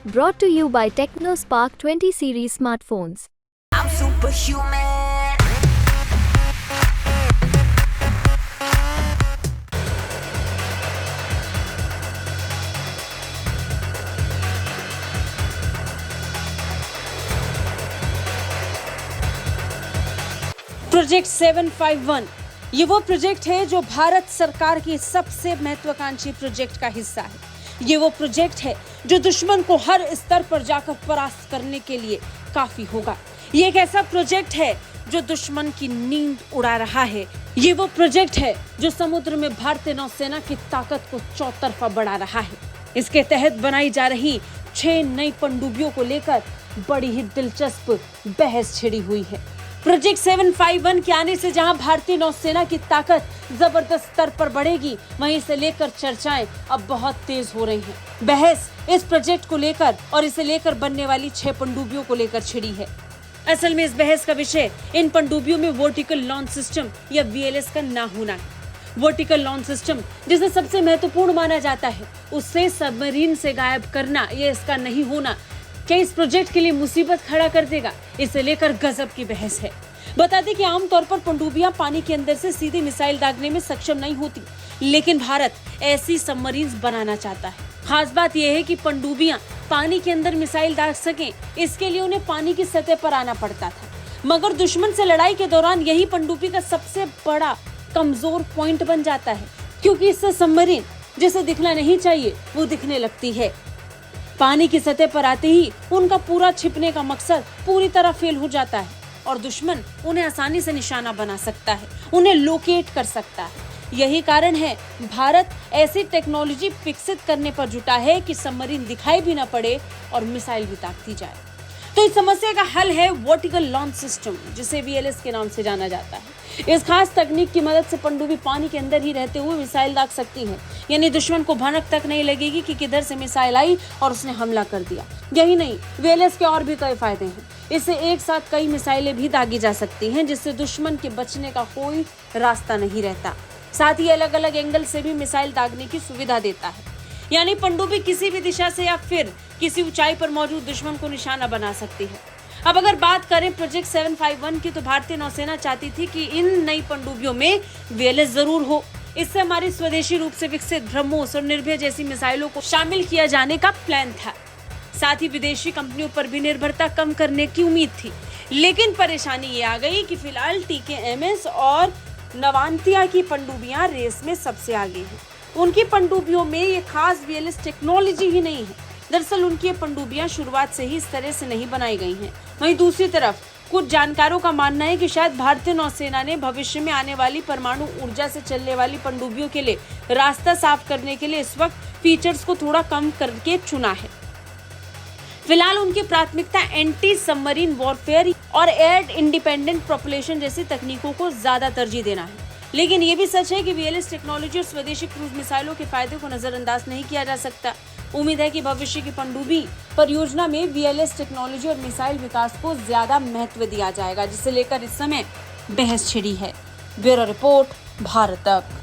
Brought to you by TechnoSpark 20 series smartphones. I'm superhuman. Project 751 ये वो project है जो भारत सरकार की सबसे महत्वाकांक्षी प्रोजेक्ट का हिस्सा है। ये वो प्रोजेक्ट है जो दुश्मन को हर स्तर पर जाकर परास्त करने के लिए काफी होगा। ये एक ऐसा प्रोजेक्ट है जो दुश्मन की नींद उड़ा रहा है। ये वो प्रोजेक्ट है जो समुद्र में भारतीय नौसेना की ताकत को चौतरफा बढ़ा रहा है। इसके तहत बनाई जा रही 6 नई पनडुब्बियों को लेकर बड़ी ही दिलचस्प बहस छिड़ी हुई है। प्रोजेक्ट 751 के आने से जहां भारतीय नौसेना की ताकत जबरदस्त स्तर पर बढ़ेगी, वहीं इसे लेकर चर्चाएं अब बहुत तेज हो रही हैं। बहस इस प्रोजेक्ट को लेकर और इसे लेकर बनने वाली 6 पनडुब्बियों को लेकर छिड़ी है। असल में इस बहस का विषय इन पनडुब्बियों में वर्टिकल लॉन्च सिस्टम या VLS का ना होना है। वर्टिकल लॉन्च सिस्टम जिसे सबसे महत्वपूर्ण माना जाता है, उससे सबमरीन से गायब करना या इसका नहीं होना क्या इस प्रोजेक्ट के लिए मुसीबत खड़ा कर देगा, इसे लेकर गजब की बहस है। बता दें कि आमतौर पर पनडुब्बियां पानी के अंदर से सीधे मिसाइल दागने में सक्षम नहीं होती, लेकिन भारत ऐसी सबमरीन्स बनाना चाहता है। खास बात यह है कि पनडुब्बियां पानी के अंदर मिसाइल दाग सकें, इसके लिए उन्हें पानी की सतह पर आना पड़ता था। मगर दुश्मन से लड़ाई के दौरान यही पनडुब्बी का सबसे बड़ा कमजोर पॉइंट बन जाता है, क्योंकि इससे सबमरीन जिसे दिखना नहीं चाहिए वो दिखने लगती है। पानी की सतह पर आते ही उनका पूरा छिपने का मकसद पूरी तरह फेल हो जाता है और दुश्मन उन्हें आसानी से निशाना बना सकता है, उन्हें लोकेट कर सकता है। यही कारण है भारत ऐसी टेक्नोलॉजी विकसित करने पर जुटा है कि सबमरीन दिखाई भी न पड़े और मिसाइल भी दागती जाए। तो इस समस्या का हल है वर्टिकल लॉन्च सिस्टम, जिसे VLS के नाम से जाना जाता है। इस खास तकनीक की मदद से पनडुब्बी पानी के अंदर ही रहते हुए मिसाइल दाग सकती है, यानी दुश्मन को भनक तक नहीं लगेगी कि किधर से मिसाइल आई और उसने हमला कर दिया। यही नहीं, VLS के और भी कई फायदे हैं। इससे एक साथ कई मिसाइलें भी दागी जा सकती हैं, जिससे दुश्मन के बचने का कोई रास्ता नहीं रहता। साथ ही अलग अलग एंगल से भी मिसाइल दागने की सुविधा देता है, यानी पनडुब्बी किसी भी दिशा से या फिर किसी ऊंचाई पर मौजूद दुश्मन को निशाना बना सकती है। अब अगर बात करें प्रोजेक्ट 751 की, तो भारतीय नौसेना चाहती थी कि इन नई पनडुब्बियों में VLS जरूर हो। इससे हमारी स्वदेशी रूप से विकसित ब्रह्मोस और निर्भय जैसी मिसाइलों को शामिल किया जाने का प्लान था। साथ ही विदेशी कंपनियों पर भी निर्भरता कम करने की उम्मीद थी। लेकिन परेशानी ये आ गई कि फिलहाल TKMS और नवांतिया की पनडुब्बियां रेस में सबसे आगे हैं। उनकी पनडुब्बियों में ये खास VLS टेक्नोलॉजी ही नहीं है। दरअसल उनकी ये पनडुब्बियां शुरुआत से ही इस तरह से नहीं बनाई गई हैं। वहीं दूसरी तरफ कुछ जानकारों का मानना है कि शायद भारतीय नौसेना ने भविष्य में आने वाली परमाणु ऊर्जा से चलने वाली पनडुब्बियों के लिए रास्ता साफ करने के लिए इस वक्त फीचर्स को थोड़ा कम करके चुना है। फिलहाल उनकी प्राथमिकता एंटी सबमरीन वॉरफेयर और एयर इंडिपेंडेंट प्रोपल्शन जैसी तकनीकों को ज्यादा तरजीह देना है। लेकिन ये भी सच है कि VLS टेक्नोलॉजी और स्वदेशी क्रूज मिसाइलों के फायदे को नजरअंदाज नहीं किया जा सकता। उम्मीद है कि भविष्य की पनडुब्बी परियोजना में VLS टेक्नोलॉजी और मिसाइल विकास को ज्यादा महत्व दिया जाएगा, जिसे लेकर इस समय बहस छिड़ी है। ब्यूरो रिपोर्ट, भारत तक।